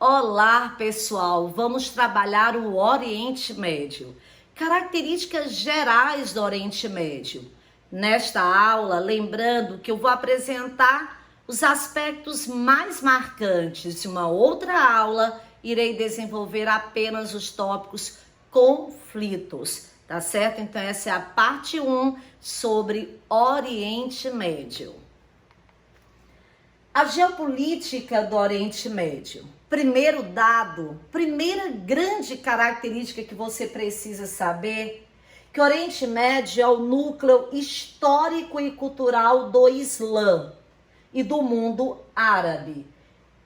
Olá, pessoal! Vamos trabalhar o Oriente Médio. Características gerais do Oriente Médio. Nesta aula, lembrando que eu vou apresentar os aspectos mais marcantes de uma outra aula, irei desenvolver apenas os tópicos conflitos, tá certo? Então essa é a parte 1 sobre Oriente Médio. A geopolítica do Oriente Médio. Primeiro dado, primeira grande característica que você precisa saber, que o Oriente Médio é o núcleo histórico e cultural do Islã e do mundo árabe.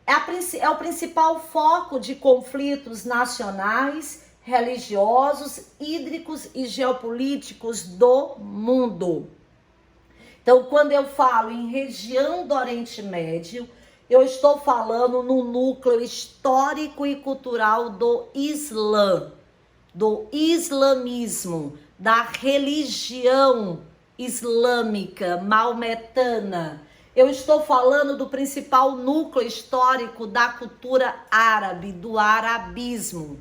É o principal foco de conflitos nacionais, religiosos, hídricos e geopolíticos do mundo. Então, quando eu falo em região do Oriente Médio, eu estou falando no núcleo histórico e cultural do Islã, do islamismo, da religião islâmica maometana. Eu estou falando do principal núcleo histórico da cultura árabe, do arabismo.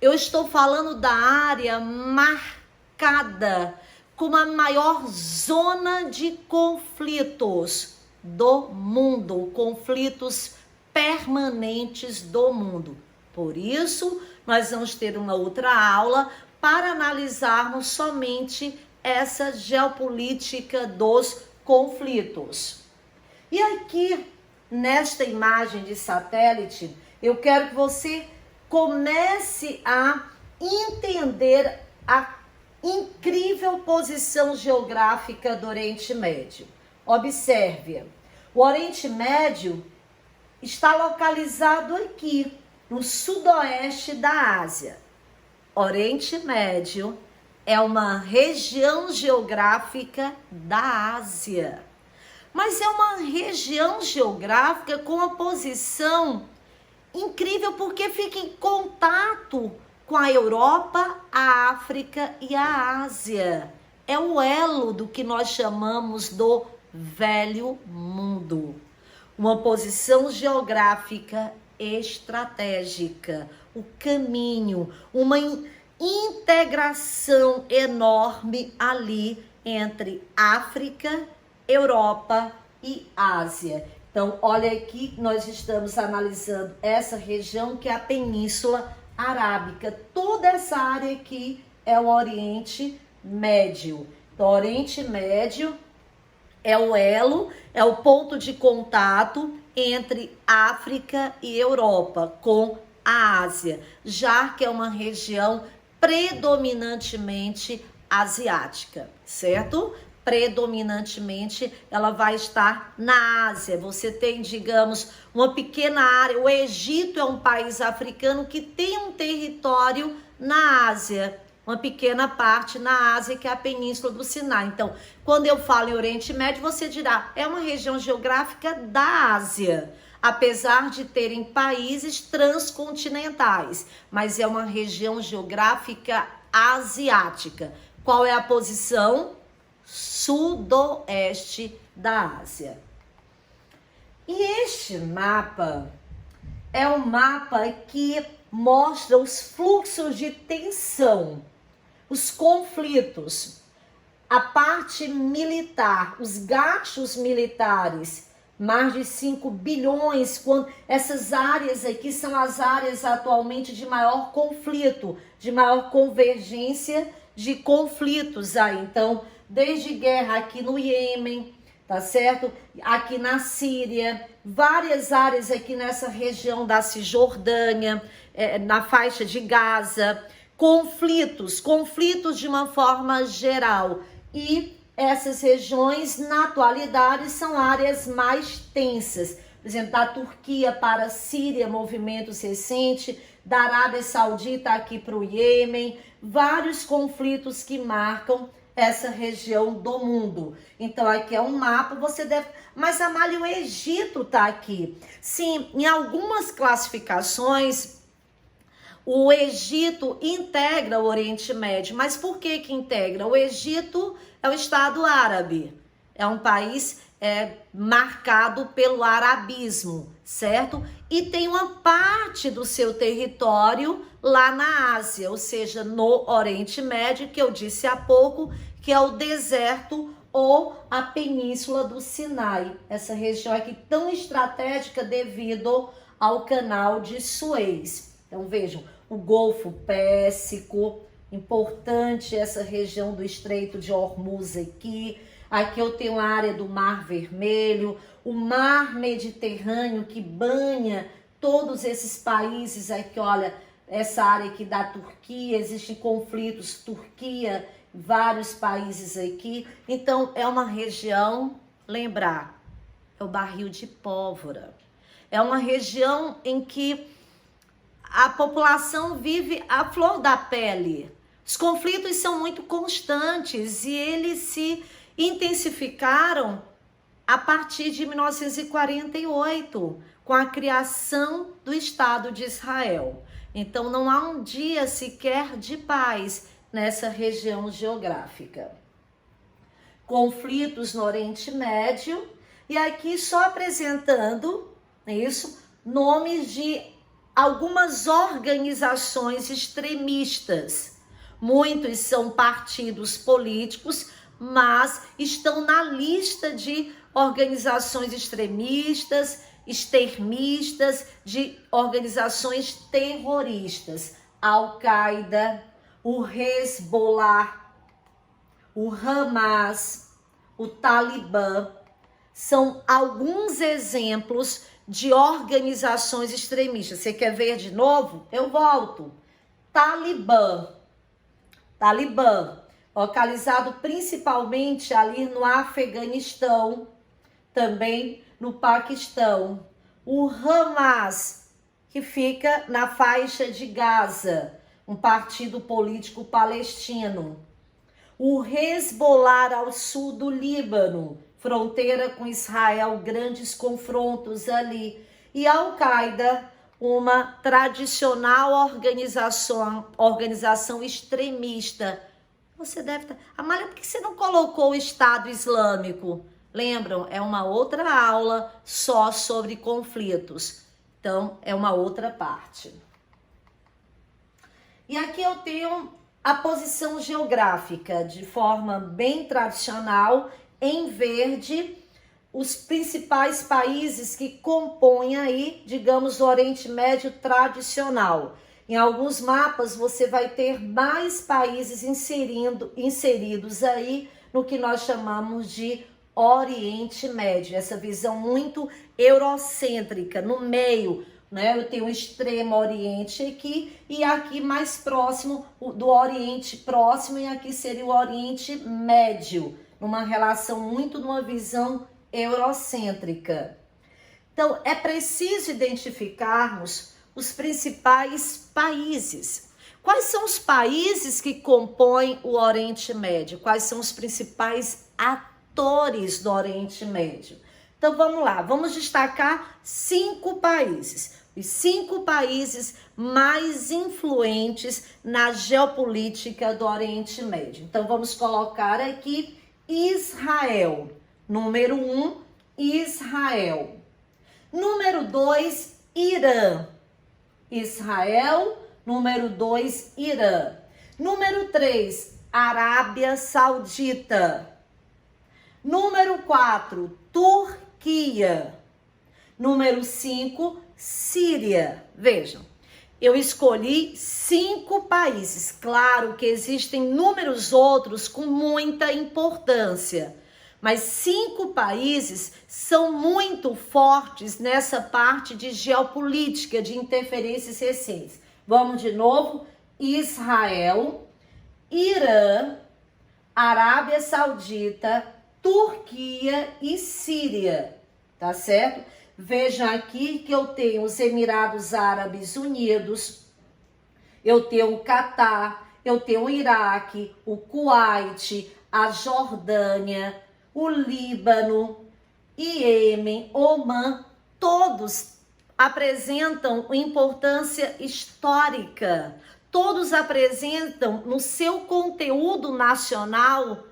Eu estou falando da área marcada como a maior zona de conflitos do mundo, conflitos permanentes do mundo. Por isso, nós vamos ter uma outra aula para analisarmos somente essa geopolítica dos conflitos. E aqui, nesta imagem de satélite, eu quero que você comece a entender a incrível posição geográfica do Oriente Médio. Observe, o Oriente Médio está localizado aqui, no sudoeste da Ásia. Oriente Médio é uma região geográfica da Ásia, mas é uma região geográfica com uma posição incrível porque fica em contato com a Europa, a África e a Ásia. É o elo do que nós chamamos do Velho Mundo. Uma posição geográfica estratégica, o caminho, uma integração enorme ali entre África, Europa e Ásia. Então, olha aqui, nós estamos analisando essa região que é a Península Arábica. Toda essa área aqui é o Oriente Médio. Então, o Oriente Médio é o elo, é o ponto de contato entre África e Europa com a Ásia, já que é uma região predominantemente asiática, certo? Predominantemente ela vai estar na Ásia. Você tem, digamos, uma pequena área. O Egito é um país africano que tem um território na Ásia, uma pequena parte na Ásia, que é a Península do Sinai. Então, quando eu falo em Oriente Médio, você dirá, é uma região geográfica da Ásia, apesar de terem países transcontinentais, mas é uma região geográfica asiática. Qual é a posição? Sudoeste da Ásia. E este mapa é um mapa que mostra os fluxos de tensão, os conflitos, a parte militar, os gastos militares, mais de 5 bilhões, quando essas áreas aqui são as áreas atualmente de maior conflito, de maior convergência de conflitos aí. Então, desde guerra aqui no Iêmen, tá certo? Aqui na Síria, várias áreas aqui nessa região da Cisjordânia, na faixa de Gaza, conflitos de uma forma geral. E essas regiões, na atualidade, são áreas mais tensas. Por exemplo, da Turquia para a Síria, movimentos recentes, da Arábia Saudita aqui para o Iêmen, vários conflitos que marcam essa região do mundo. Então, aqui é um mapa, você deve... Mas, Amália, o Egito está aqui. Sim, em algumas classificações, o Egito integra o Oriente Médio. Mas por que que integra? O Egito é um estado árabe. É um país marcado pelo arabismo, certo? E tem uma parte do seu território lá na Ásia, ou seja, no Oriente Médio, que eu disse há pouco, que é o deserto ou a Península do Sinai. Essa região aqui tão estratégica devido ao canal de Suez. Então vejam, o Golfo Pérsico, importante essa região do Estreito de Hormuz aqui. Aqui eu tenho a área do Mar Vermelho, o Mar Mediterrâneo que banha todos esses países aqui, olha, essa área aqui da Turquia, existem conflitos, Turquia, vários países aqui. Então é uma região, lembrar, é o barril de pólvora. É uma região em que a população vive à flor da pele. Os conflitos são muito constantes e eles se intensificaram a partir de 1948, com a criação do Estado de Israel. Então não há um dia sequer de paz nessa região geográfica. Conflitos no Oriente Médio, e aqui só apresentando isso, nomes de algumas organizações extremistas. Muitos são partidos políticos, mas estão na lista de organizações extremistas, extremistas, de organizações terroristas. Al-Qaeda, o Hezbollah, o Hamas, o Talibã, são alguns exemplos de organizações extremistas. Você quer ver de novo? Eu volto. Talibã, localizado principalmente ali no Afeganistão, também no Paquistão. O Hamas, que fica na faixa de Gaza, um partido político palestino. O Hezbollah ao sul do Líbano, fronteira com Israel, grandes confrontos ali. E a Al-Qaeda, uma tradicional organização extremista. Você deve estar... Amália, por que você não colocou o Estado Islâmico? Lembram? É uma outra aula só sobre conflitos. Então, é uma outra parte. E aqui eu tenho a posição geográfica, de forma bem tradicional, em verde, os principais países que compõem aí, digamos, o Oriente Médio tradicional. Em alguns mapas você vai ter mais países inseridos aí no que nós chamamos de Oriente Médio. Essa visão muito eurocêntrica, no meio, né? Eu tenho o Extremo Oriente aqui e aqui mais próximo do Oriente Próximo, e aqui seria o Oriente Médio, numa relação muito numa visão eurocêntrica. Então, é preciso identificarmos os principais países. Quais são os países que compõem o Oriente Médio? Quais são os principais atores do Oriente Médio? Então, vamos lá, vamos destacar 5 países. Os 5 países mais influentes na geopolítica do Oriente Médio. Então, vamos colocar aqui Israel. Número 1, Israel. Número 2, Irã. Israel. Número 2, Irã. Número 3, Arábia Saudita. Número 4, Turquia. Número 5, Síria. Vejam, eu escolhi 5 países. Claro que existem inúmeros outros com muita importância, mas 5 países são muito fortes nessa parte de geopolítica, de interferências recentes. Vamos de novo: Israel, Irã, Arábia Saudita, Turquia e Síria, tá certo? Veja aqui que eu tenho os Emirados Árabes Unidos, eu tenho o Catar, eu tenho o Iraque, o Kuwait, a Jordânia, o Líbano, Iêmen, Omã, todos apresentam importância histórica, todos apresentam no seu conteúdo nacional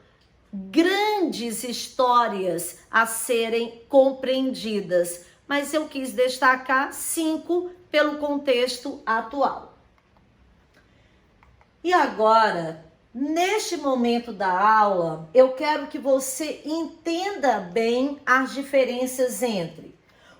grandes histórias a serem compreendidas, mas eu quis destacar 5 pelo contexto atual. E agora, neste momento da aula, eu quero que você entenda bem as diferenças entre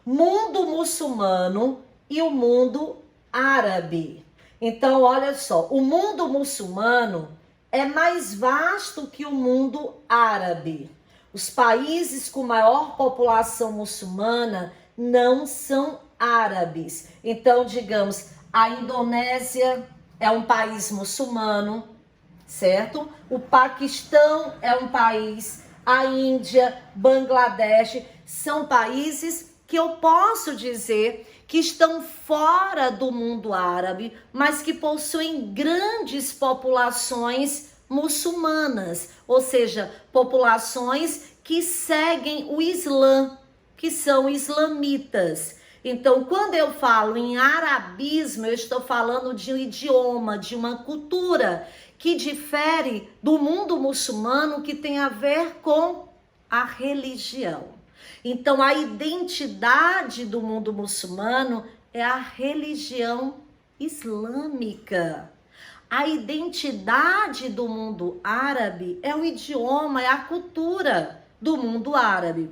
mundo muçulmano e o mundo árabe. Então, olha só, o mundo muçulmano é mais vasto que o mundo árabe. Os países com maior população muçulmana não são árabes. Então, digamos, a Indonésia é um país muçulmano, certo? O Paquistão é um país, a Índia, Bangladesh, são países que eu posso dizer que estão fora do mundo árabe, mas que possuem grandes populações muçulmanas, ou seja, populações que seguem o Islã, que são islamitas. Então, quando eu falo em arabismo, eu estou falando de um idioma, de uma cultura que difere do mundo muçulmano, que tem a ver com a religião. Então, a identidade do mundo muçulmano é a religião islâmica. A identidade do mundo árabe é o idioma, é a cultura do mundo árabe.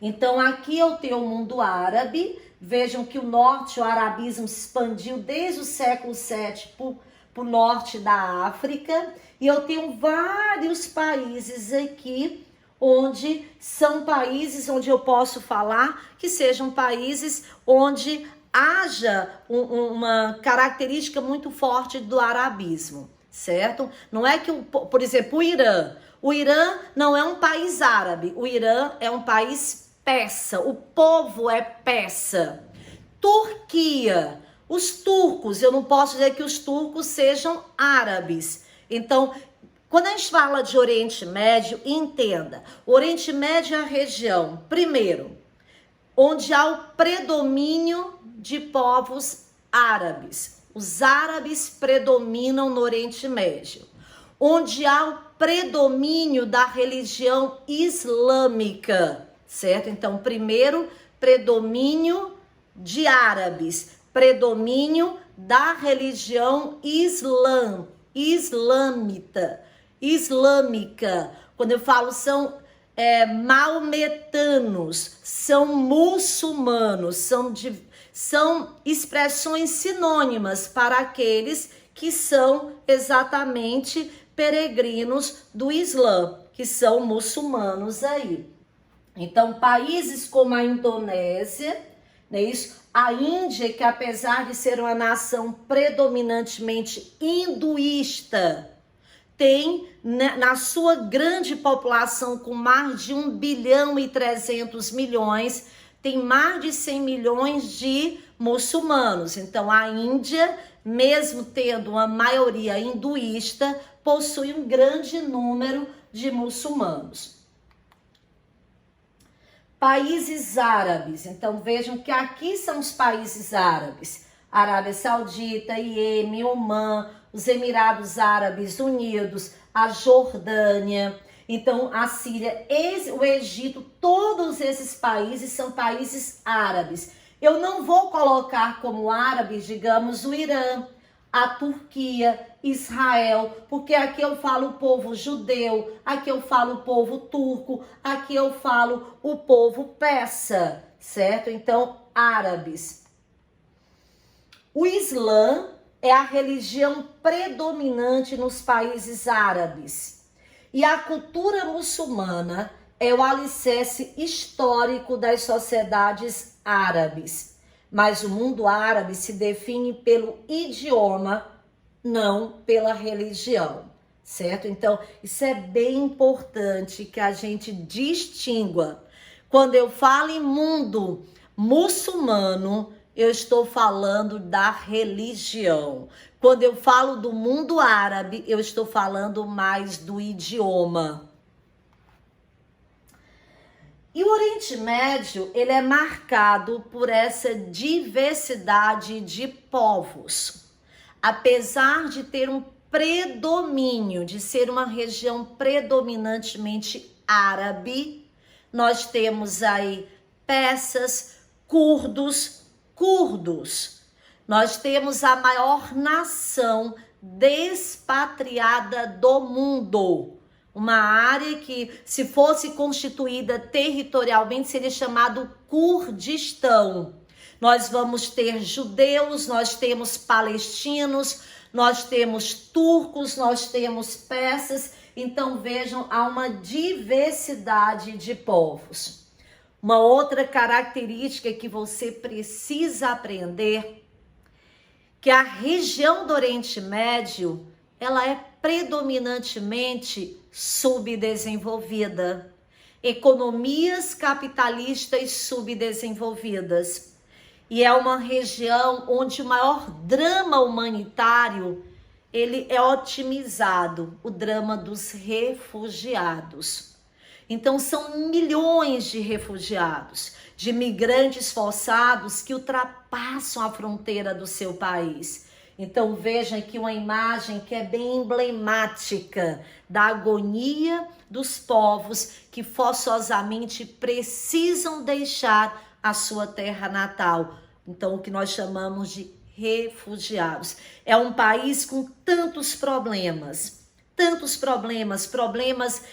Então, aqui eu tenho o mundo árabe. Vejam que o norte, o arabismo se expandiu desde o século VII para o norte da África. E eu tenho vários países aqui, onde são países onde eu posso falar que sejam países onde haja uma característica muito forte do arabismo, certo? Não é que, por exemplo, o Irã não é um país árabe, o Irã é um país persa, o povo é persa. Turquia, os turcos, eu não posso dizer que os turcos sejam árabes. Então, quando a gente fala de Oriente Médio, entenda, o Oriente Médio é a região, primeiro, onde há o predomínio de povos árabes. Os árabes predominam no Oriente Médio. Onde há o predomínio da religião islâmica, certo? Então, primeiro, predomínio de árabes, predomínio da religião islâmica. Quando eu falo são maometanos, são muçulmanos, são expressões sinônimas para aqueles que são exatamente peregrinos do Islã, que são muçulmanos aí. Então, países como a Indonésia, né, isso, a Índia, que apesar de ser uma nação predominantemente hinduísta, tem na sua grande população, com mais de 1 bilhão e 300 milhões, tem mais de 100 milhões de muçulmanos. Então, a Índia, mesmo tendo uma maioria hinduísta, possui um grande número de muçulmanos. Países árabes. Então, vejam que aqui são os países árabes. Arábia Saudita, Iêmen, Omã, os Emirados Árabes Unidos, a Jordânia, então a Síria, o Egito, todos esses países são países árabes. Eu não vou colocar como árabes, digamos, o Irã, a Turquia, Israel, porque aqui eu falo o povo judeu, aqui eu falo o povo turco, aqui eu falo o povo persa, certo? Então, árabes. O Islã é a religião predominante nos países árabes. E a cultura muçulmana é o alicerce histórico das sociedades árabes. Mas o mundo árabe se define pelo idioma, não pela religião, certo? Então, isso é bem importante que a gente distingua. Quando eu falo em mundo muçulmano, eu estou falando da religião. Quando eu falo do mundo árabe, eu estou falando mais do idioma. E o Oriente Médio, ele é marcado por essa diversidade de povos. Apesar de ter um predomínio de ser uma região predominantemente árabe, nós temos aí persas, curdos. Nós temos a maior nação despatriada do mundo. Uma área que, se fosse constituída territorialmente, seria chamado Kurdistão. Nós vamos ter judeus, nós temos palestinos, nós temos turcos, nós temos persas. Então vejam, há uma diversidade de povos. Uma outra característica que você precisa aprender, que a região do Oriente Médio, ela é predominantemente subdesenvolvida. Economias capitalistas subdesenvolvidas. E é uma região onde o maior drama humanitário, ele é otimizado, o drama dos refugiados. Então são milhões de refugiados, de migrantes forçados que ultrapassam a fronteira do seu país. Então vejam aqui uma imagem que é bem emblemática da agonia dos povos que forçosamente precisam deixar a sua terra natal. Então o que nós chamamos de refugiados. É um país com tantos problemas, problemas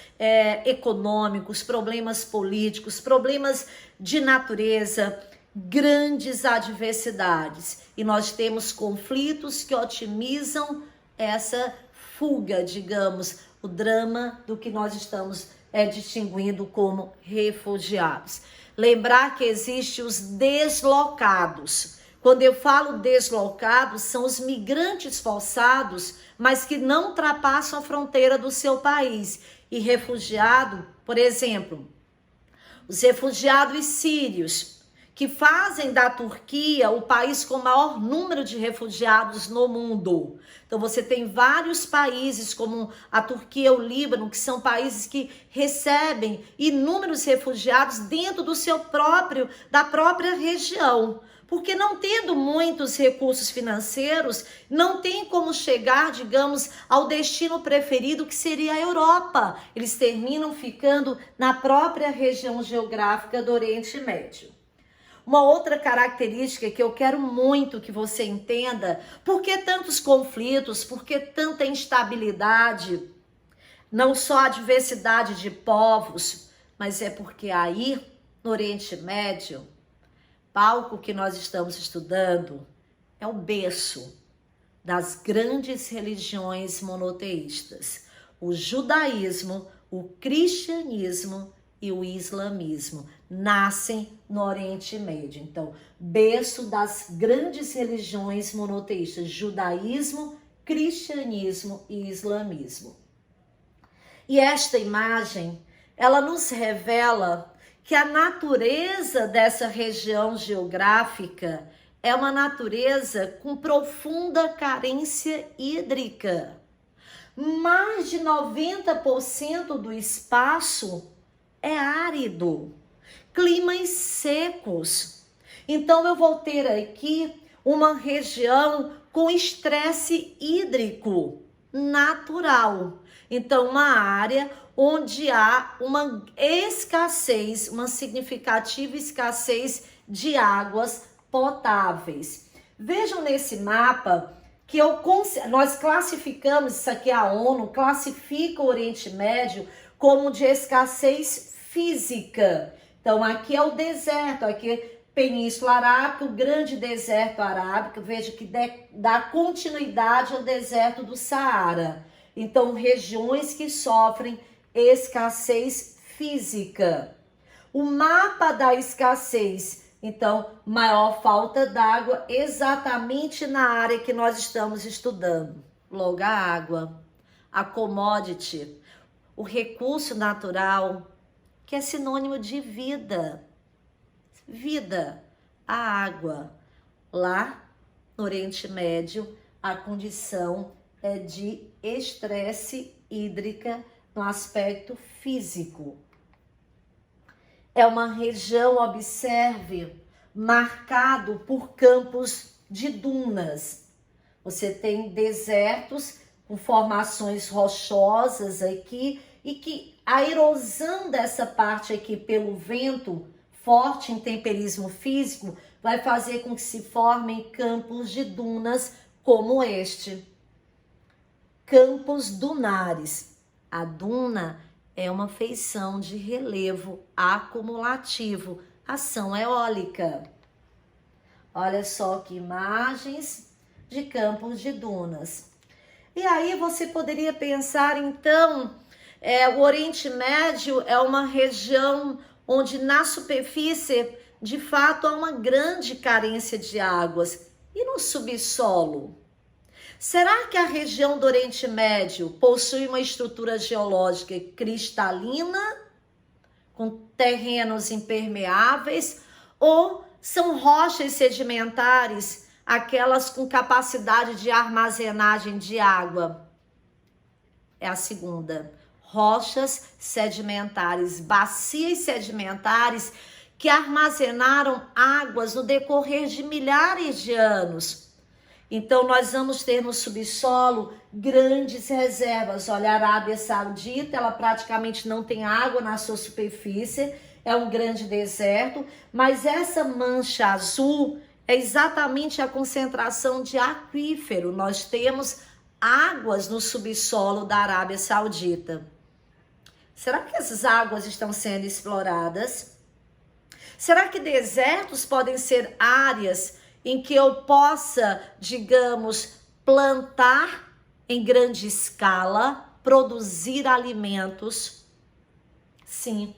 econômicos, problemas políticos, problemas de natureza, grandes adversidades. E nós temos conflitos que otimizam essa fuga, digamos, o drama do que nós estamos distinguindo como refugiados. Lembrar que existem os deslocados. Quando eu falo deslocados, são os migrantes forçados, mas que não ultrapassam a fronteira do seu país. E refugiado, por exemplo, os refugiados sírios, que fazem da Turquia o país com o maior número de refugiados no mundo. Então você tem vários países como a Turquia, o Líbano, que são países que recebem inúmeros refugiados dentro da própria região. Porque não tendo muitos recursos financeiros, não tem como chegar, digamos, ao destino preferido, que seria a Europa. Eles terminam ficando na própria região geográfica do Oriente Médio. Uma outra característica que eu quero muito que você entenda, por que tantos conflitos, por que tanta instabilidade, não só a diversidade de povos, mas é porque aí, no Oriente Médio, palco que nós estamos estudando é o berço das grandes religiões monoteístas, o judaísmo, o cristianismo e o islamismo nascem no Oriente Médio. Então, berço das grandes religiões monoteístas, judaísmo, cristianismo e islamismo. E esta imagem, ela nos revela que a natureza dessa região geográfica é uma natureza com profunda carência hídrica. Mais de 90% do espaço é árido, climas secos. Então eu vou ter aqui uma região com estresse hídrico natural. Então uma área onde há uma escassez, uma significativa escassez de águas potáveis. Vejam nesse mapa que nós classificamos, isso aqui a ONU classifica o Oriente Médio como de escassez física. Então aqui é o deserto, aqui Península Arábica, o grande deserto arábico, veja que dá continuidade ao deserto do Saara. Então regiões que sofrem escassez física. O mapa da escassez, então, maior falta d'água exatamente na área que nós estamos estudando. Logo a água, a commodity, o recurso natural, que é sinônimo de vida. Vida, a água. Lá no Oriente Médio, a condição é de estresse hídrica no aspecto físico. É uma região, observe, marcado por campos de dunas. Você tem desertos, com formações rochosas aqui, e que a erosão dessa parte aqui pelo vento, forte intemperismo físico, vai fazer com que se formem campos de dunas como este. Campos dunares. A duna é uma feição de relevo acumulativo, ação eólica. Olha só que imagens de campos de dunas. E aí você poderia pensar, então, o Oriente Médio é uma região onde na superfície, de fato, há uma grande carência de águas. E no subsolo? Será que a região do Oriente Médio possui uma estrutura geológica cristalina, com terrenos impermeáveis, ou são rochas sedimentares, aquelas com capacidade de armazenagem de água? É a segunda. Rochas sedimentares, bacias sedimentares que armazenaram águas no decorrer de milhares de anos. Então, nós vamos ter no subsolo grandes reservas. Olha, a Arábia Saudita, ela praticamente não tem água na sua superfície, é um grande deserto, mas essa mancha azul é exatamente a concentração de aquífero. Nós temos águas no subsolo da Arábia Saudita. Será que essas águas estão sendo exploradas? Será que desertos podem ser áreas em que eu possa, digamos, plantar em grande escala, produzir alimentos? Sim.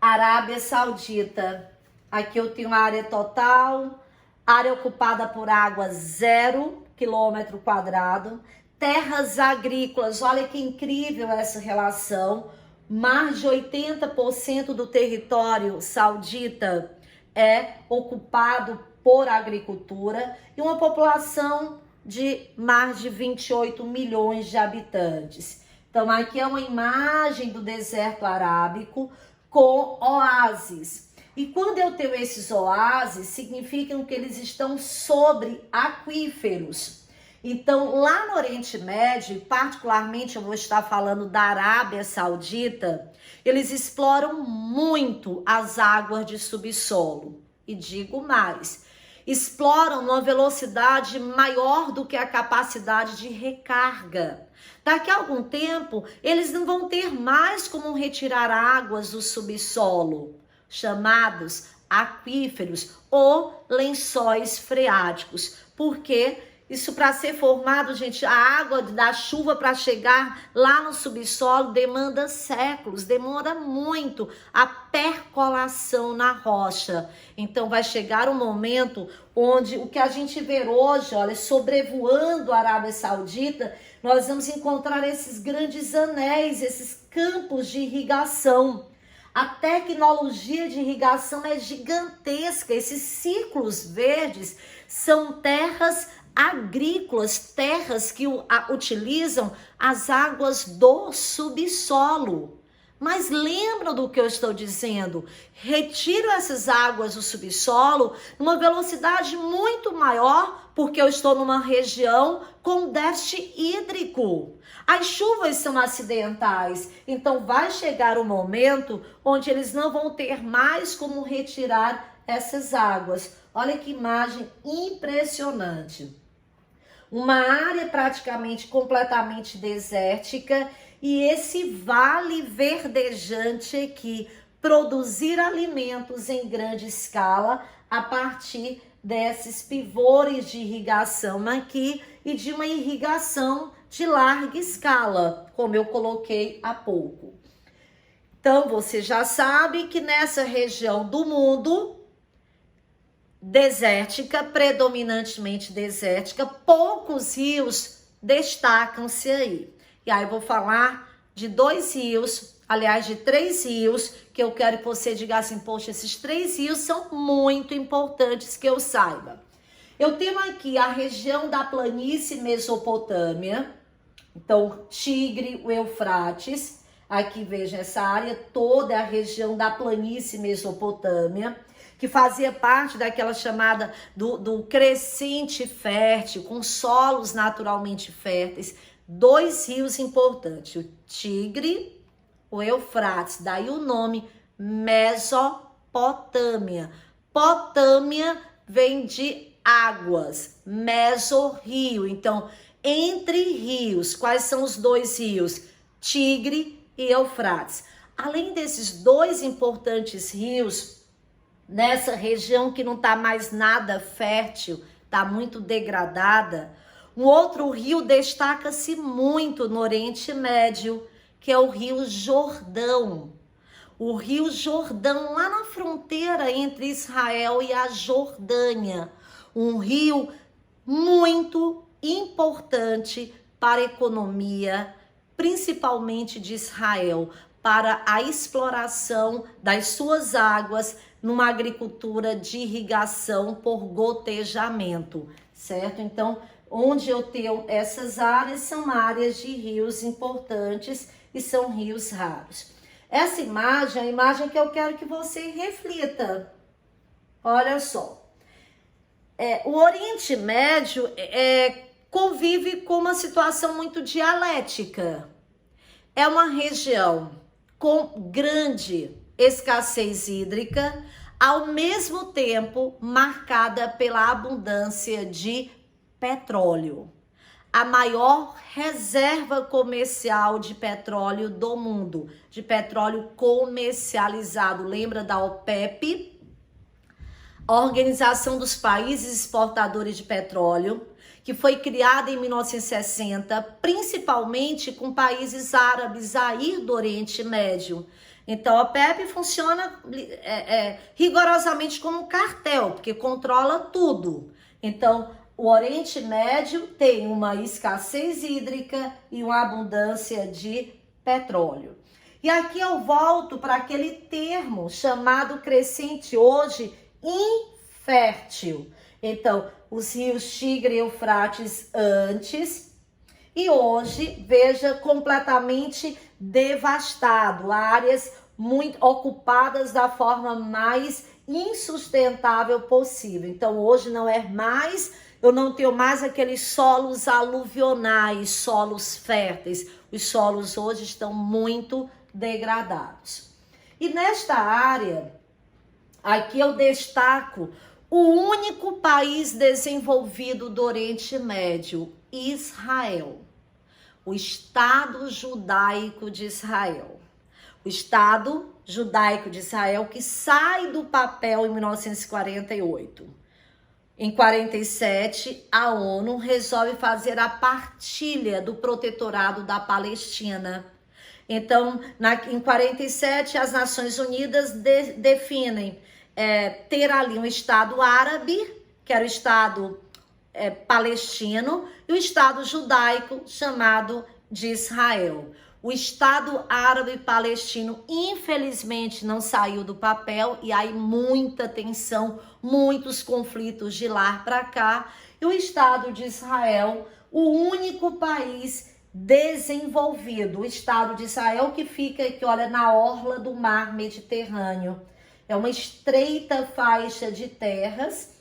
Arábia Saudita. Aqui eu tenho a área total, área ocupada por água 0 quilômetro quadrado, terras agrícolas. Olha que incrível essa relação. Mais de 80% do território saudita é ocupado por agricultura e uma população de mais de 28 milhões de habitantes. Então aqui é uma imagem do deserto arábico com oásis. E quando eu tenho esses oásis, significam que eles estão sobre aquíferos. Então, lá no Oriente Médio, particularmente eu vou estar falando da Arábia Saudita, eles exploram muito as águas de subsolo. E digo mais, exploram numa velocidade maior do que a capacidade de recarga. Daqui a algum tempo, eles não vão ter mais como retirar águas do subsolo, chamados aquíferos ou lençóis freáticos, porque isso, para ser formado, gente, a água da chuva para chegar lá no subsolo demanda séculos, demora muito a percolação na rocha. Então vai chegar um momento onde o que a gente vê hoje, olha, sobrevoando a Arábia Saudita, nós vamos encontrar esses grandes anéis, esses campos de irrigação. A tecnologia de irrigação é gigantesca. Esses círculos verdes são terras agrícolas, terras que utilizam as águas do subsolo. Mas lembram do que eu estou dizendo? Retiro essas águas do subsolo numa velocidade muito maior, porque eu estou numa região com déficit hídrico. As chuvas são acidentais, então vai chegar um momento onde eles não vão ter mais como retirar essas águas. Olha que imagem impressionante. Uma área praticamente completamente desértica e esse vale verdejante aqui, produzir alimentos em grande escala a partir desses pivôs de irrigação aqui e de uma irrigação de larga escala, como eu coloquei há pouco. Então, você já sabe que nessa região do mundo desértica, predominantemente desértica, poucos rios destacam-se aí. E aí eu vou falar de 2 rios, aliás, de 3 rios, que eu quero que você diga assim, poxa, esses 3 rios são muito importantes que eu saiba. Eu tenho aqui a região da planície Mesopotâmia, então Tigre, o Eufrates, aqui veja essa área toda é a região da planície Mesopotâmia. que fazia parte daquela chamada do crescente fértil, com solos naturalmente férteis. Dois rios importantes, o Tigre, o Eufrates, daí o nome Mesopotâmia. Potâmia vem de águas, mesorrio. Então, entre rios, quais são os dois rios? Tigre e Eufrates. Além desses dois importantes rios, nessa região que não está mais nada fértil, está muito degradada, um outro rio destaca-se muito no Oriente Médio, que é o Rio Jordão. O Rio Jordão, lá na fronteira entre Israel e a Jordânia. Um rio muito importante para a economia, principalmente de Israel, para a exploração das suas águas numa agricultura de irrigação por gotejamento, certo? Então, onde eu tenho essas áreas são áreas de rios importantes e são rios raros. Essa imagem é a imagem que eu quero que você reflita. Olha só. O Oriente Médio convive com uma situação muito dialética. É uma região com grande escassez hídrica, ao mesmo tempo marcada pela abundância de petróleo. A maior reserva comercial de petróleo do mundo, de petróleo comercializado. Lembra da OPEP? A Organização dos Países Exportadores de Petróleo, que foi criada em 1960, principalmente com países árabes aí do Oriente Médio. Então, a OPEP funciona rigorosamente como um cartel, porque controla tudo. Então, o Oriente Médio tem uma escassez hídrica e uma abundância de petróleo. E aqui eu volto para aquele termo chamado crescente hoje infértil. Então, os rios Tigre e Eufrates antes e hoje, veja, completamente devastado, áreas muito ocupadas da forma mais insustentável possível. Então, hoje não é mais, eu não tenho mais aqueles solos aluvionais, solos férteis. Os solos hoje estão muito degradados. E nesta área, aqui eu destaco o único país desenvolvido do Oriente Médio, Israel. O Estado Judaico de Israel. O Estado Judaico de Israel que sai do papel em 1948. Em 47, a ONU resolve fazer a partilha do protetorado da Palestina. Então, em 47, as Nações Unidas definem ter ali um Estado árabe, que era o Estado palestino, e o Estado judaico, chamado de Israel. O Estado árabe palestino, infelizmente, não saiu do papel, e aí muita tensão, muitos conflitos de lá para cá. E o Estado de Israel, o único país desenvolvido, o Estado de Israel que fica aqui, olha, na orla do mar Mediterrâneo. É uma estreita faixa de terras,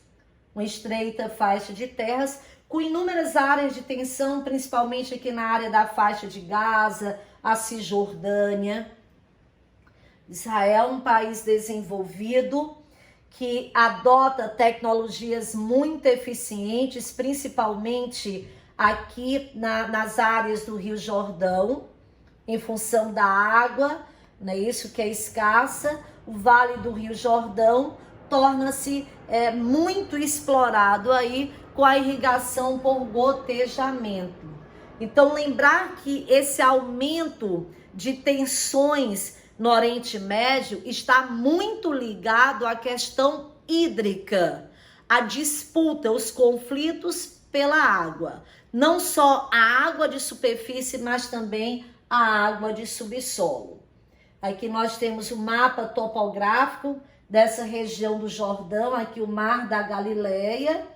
com inúmeras áreas de tensão, principalmente aqui na área da faixa de Gaza, a Cisjordânia. Israel é um país desenvolvido que adota tecnologias muito eficientes, principalmente aqui nas áreas do Rio Jordão, em função da água, não é isso que é escassa. O Vale do Rio Jordão torna-se muito explorado aí com a irrigação por gotejamento. Então, lembrar que esse aumento de tensões no Oriente Médio está muito ligado à questão hídrica, à disputa, os conflitos pela água. Não só a água de superfície, mas também a água de subsolo. Aqui nós temos o mapa topográfico dessa região do Jordão, aqui o Mar da Galileia,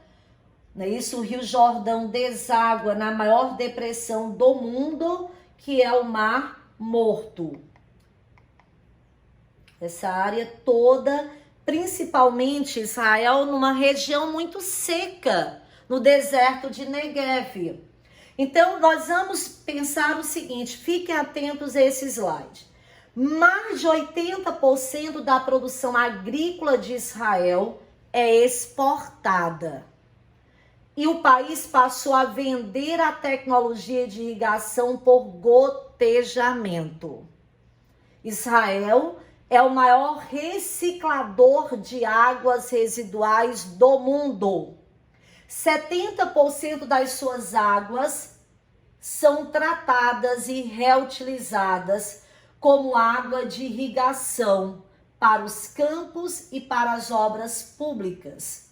não é isso? O Rio Jordão deságua na maior depressão do mundo, que é o Mar Morto. Essa área toda, principalmente Israel, numa região muito seca, no deserto de Negev. Então, nós vamos pensar o seguinte, fiquem atentos a esse slide. Mais de 80% da produção agrícola de Israel é exportada. E o país passou a vender a tecnologia de irrigação por gotejamento. Israel é o maior reciclador de águas residuais do mundo. 70% das suas águas são tratadas e reutilizadas como água de irrigação para os campos e para as obras públicas.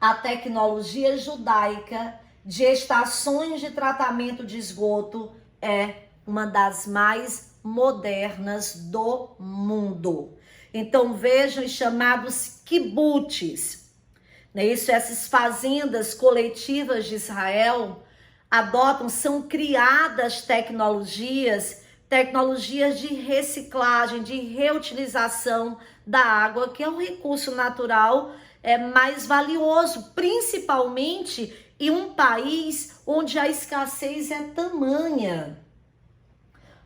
A tecnologia judaica de estações de tratamento de esgoto é uma das mais modernas do mundo. Então vejam os chamados kibbutz, né? Isso, essas fazendas coletivas de Israel são criadas tecnologias de reciclagem, de reutilização da água, que é um recurso natural mais valioso, principalmente em um país onde a escassez é tamanha.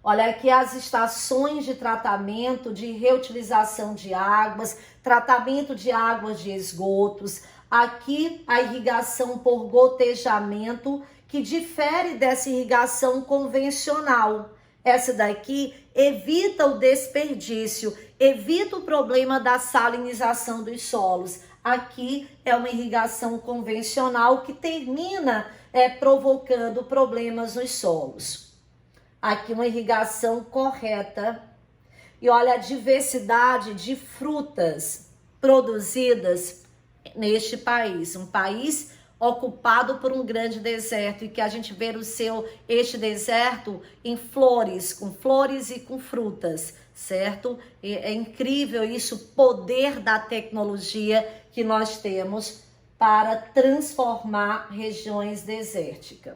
Olha aqui as estações de tratamento, de reutilização de águas, tratamento de águas de esgotos. Aqui a irrigação por gotejamento, que difere dessa irrigação convencional. Essa daqui evita o desperdício, evita o problema da salinização dos solos. Aqui é uma irrigação convencional que termina provocando problemas nos solos. Aqui uma irrigação correta. E olha a diversidade de frutas produzidas neste país. Um país ocupado por um grande deserto e que a gente vê este deserto em flores, com flores e com frutas, certo? É incrível isso, o poder da tecnologia que nós temos para transformar regiões desérticas.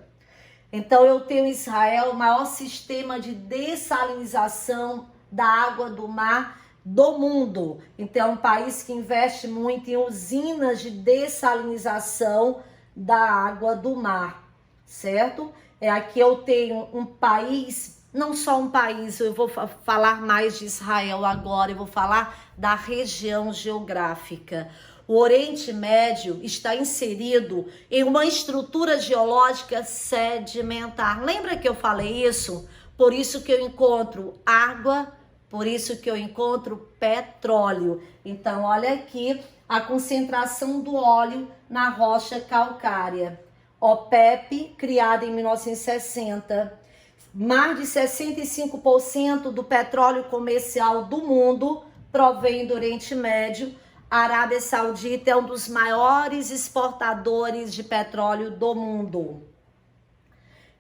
Então eu tenho em Israel o maior sistema de dessalinização da água do mar do mundo. Então é um país que investe muito em usinas de dessalinização da água do mar, certo? Aqui eu tenho um país, não só um país, eu vou falar mais de Israel agora, eu vou falar da região geográfica. O Oriente Médio está inserido em uma estrutura geológica sedimentar. Lembra que eu falei isso? Por isso que eu encontro água, por isso que eu encontro petróleo. Então, olha aqui a concentração do óleo na rocha calcária. OPEP, criada em 1960. Mais de 65% do petróleo comercial do mundo provém do Oriente Médio. A Arábia Saudita é um dos maiores exportadores de petróleo do mundo.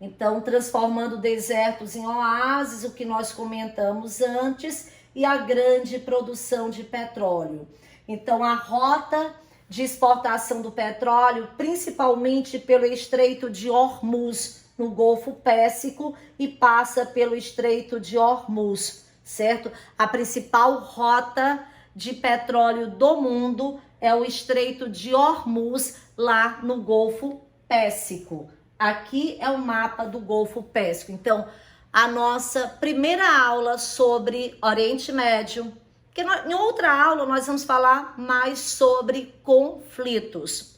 Então, transformando desertos em oásis, o que nós comentamos antes, e a grande produção de petróleo. Então, a rota de exportação do petróleo, principalmente pelo Estreito de Hormuz, no Golfo Pérsico, e passa pelo Estreito de Hormuz, certo? A principal rota de petróleo do mundo é o Estreito de Hormuz, lá no Golfo Pérsico. Aqui é o mapa do Golfo Pérsico. Então, a nossa primeira aula sobre Oriente Médio, que em outra aula nós vamos falar mais sobre conflitos.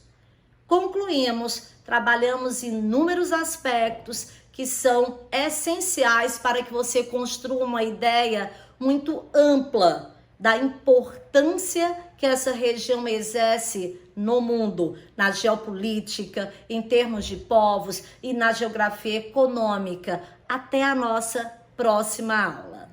Concluímos, trabalhamos inúmeros aspectos que são essenciais para que você construa uma ideia muito ampla da importância que essa região exerce no mundo, na geopolítica, em termos de povos e na geografia econômica. Até a nossa próxima aula.